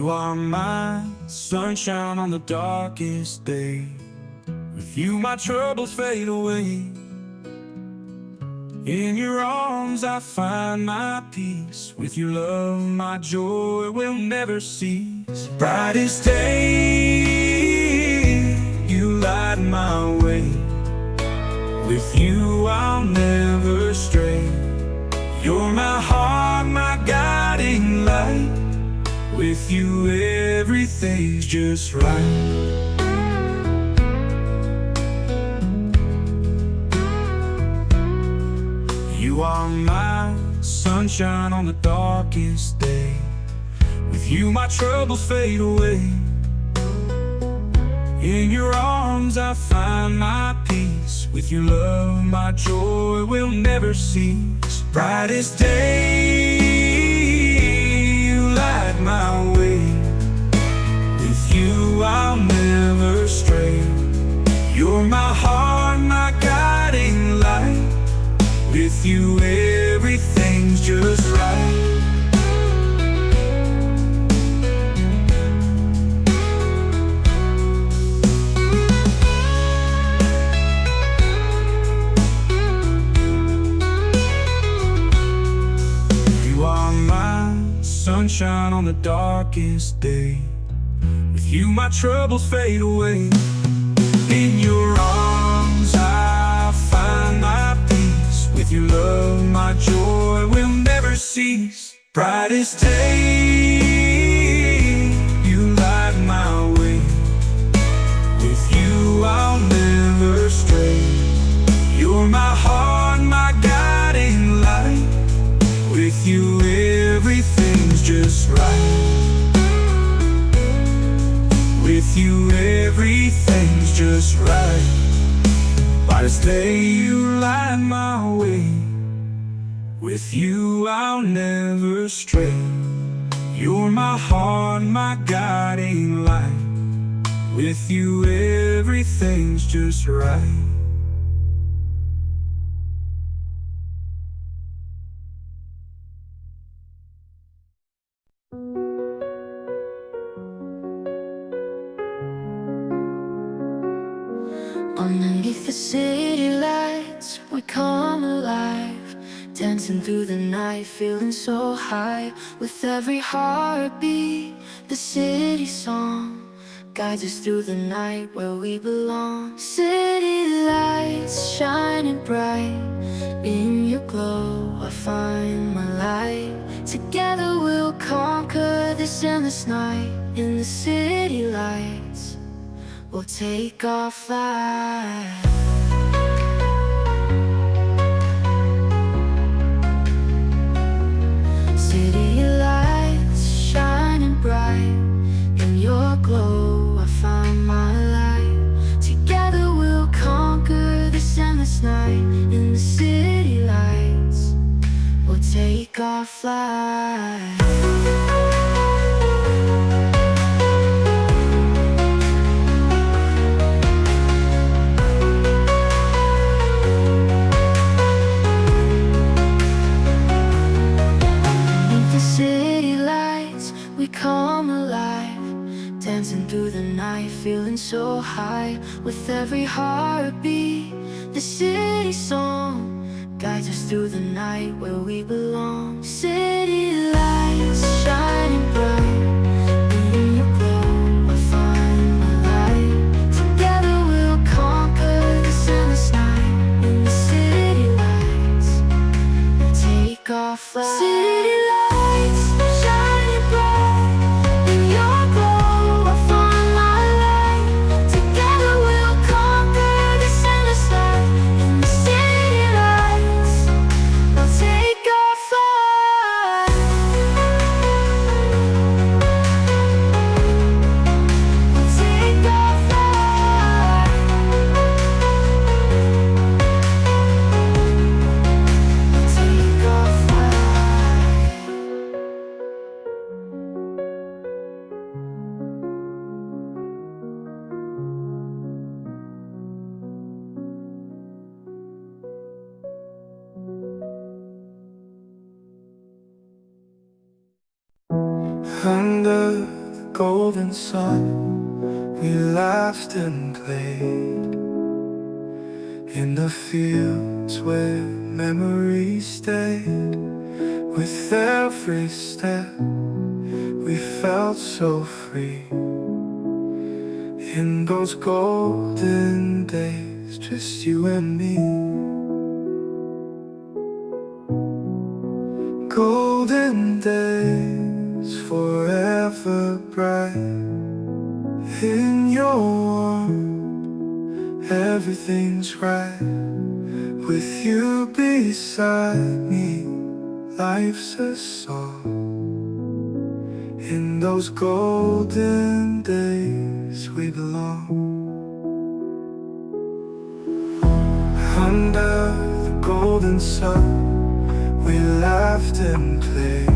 You are my sunshine on the darkest day. With you my troubles fade away. In your arms I find my peace. With your love my joy will never cease. Brightest day, you light my way. With you I'll never stray. You're my heart, my guiding light. With you everything's just right. You are my sunshine on the darkest day. With you my troubles fade away. In your arms I find my peace. With your love my joy will never cease. Brightest day, you light my way. With you I'll never stray. You're my heart, my guiding light. With you everything's just right. You are my sunshine on the darkest day. With you my troubles fade away. In your arms I find my peace. With your love my joy will never cease. Brightest day, you light my way. With you I'll never stray. You're my heart, my guiding light. With you everything's just right. With you everything's just right. Brightest day, you light my way. With you I'll never stray. You're my heart, my guiding light. With you everything's just right. Underneath the city lights, we come alive, dancing through the night, feeling so high. With every heartbeat, the city song guides us through the night where we belong. City lights shining bright, in your glow I find my light. Together we'll conquer this endless night. In the city lights we'll take our flight. City lights shining bright, in your glow I find my light. Together we'll conquer this endless night. In the city lights we'll take our flight. We come alive, dancing through the night, feeling so high. With every heartbeat, the city song guides us through the night where we belong. City lights shining bright, in your glow I find my light. Together we'll conquer this endless night. In the city lights we'll take our flight. City lights shining bright, in your glow I find my light. Together we'll conquer this endless night. In the city lights we'll take our flight. We'll take our flight. We'll take our flight. Under golden sun, we laughed and played in the fields where memories stayed. With every step we felt so free. In those golden days, just you and me. Golden days, forever bright. In your warmth, everything's right. With you beside me, life's a song. In those golden days we belong. Under the golden sun, we laughed and played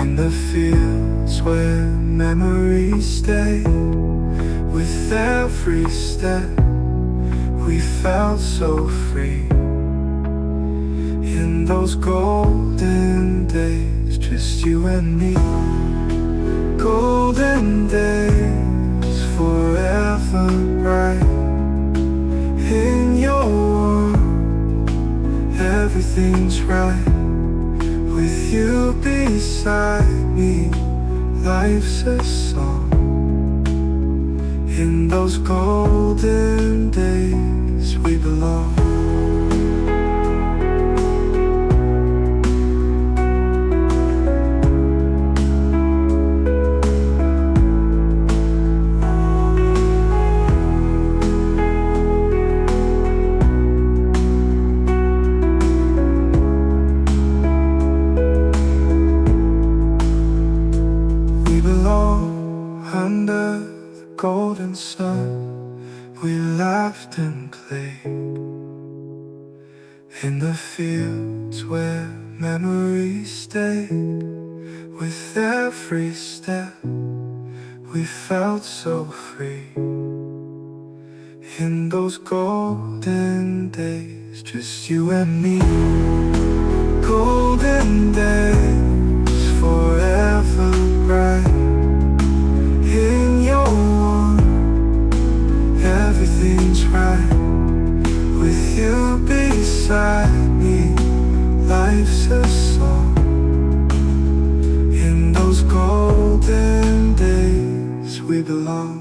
in the fields where memories stayed. With every step we felt so free. In those golden days, just you and me. Golden days, forever bright. In your warmth, everything's right. With you beside me, life's a song. In those golden days we belong. Under the golden sun, we laughed and played in the fields where memories stayed. With every step we felt so free. In those golden days, just you and me. Golden days, forever bright. In your warmth, everything's right. With you beside me, life's a song. In those golden days we belong.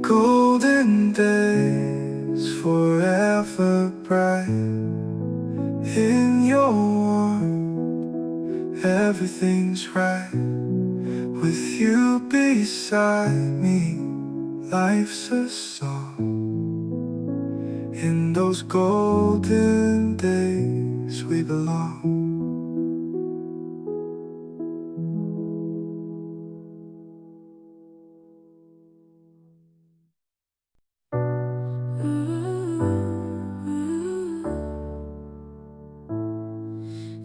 Golden days, forever bright. In your warmth, everything's right. With you beside me, life's a song. In those golden days we belong.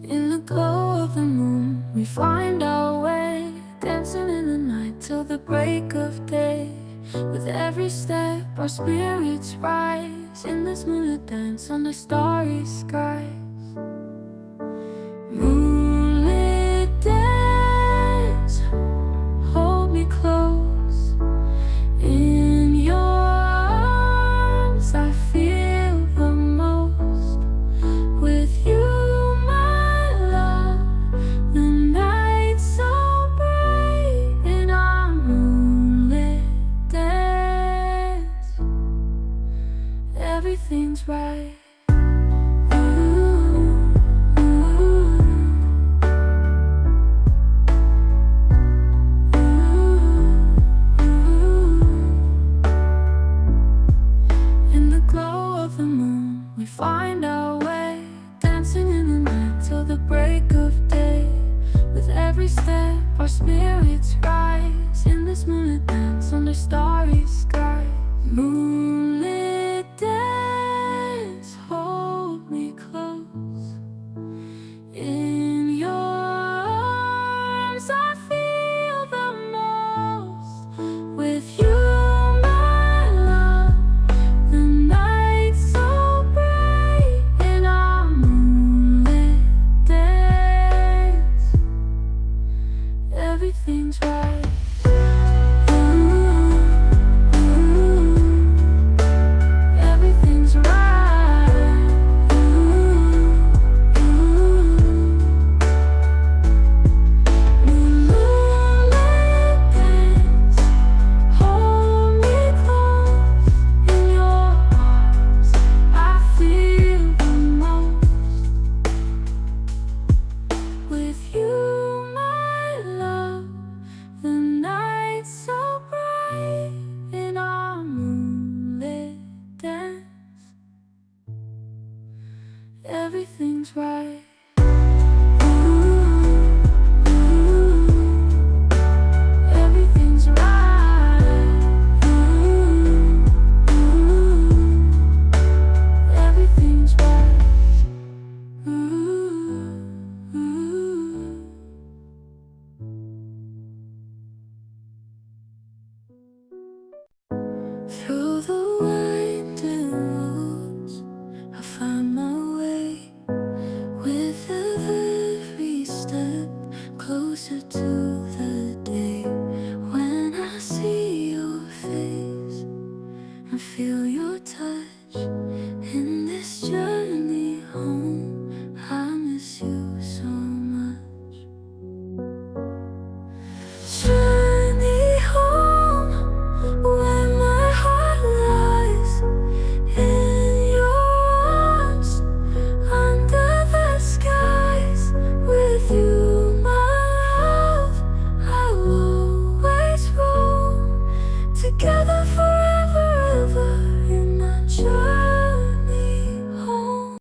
In the glow of the moon, we find our way, dancing in the night till the break of day. With every step, our spirits rise in this moonlit dance under starry skies. Moonlit dance, hold me close. In your arms, I feel the most. With you, everything's right. In the glow of the moon, we find our way, dancing in the night till the break of day. With every step, our spirits rise in this moonlit dance under starry skies. Moonlit dance, hold me close. In your arms, I feel the most. With you, my love, the night's so bright in our moonlit dance. everything's right. Everything's right. Everything's right. Through the winding woods, I find my way. With every step closer to the day when I see your face and feel your touch in this journey home. I miss you so much. Journey home, where my heart lies in your arms, under the skies. With you, my love, I'll always roam together for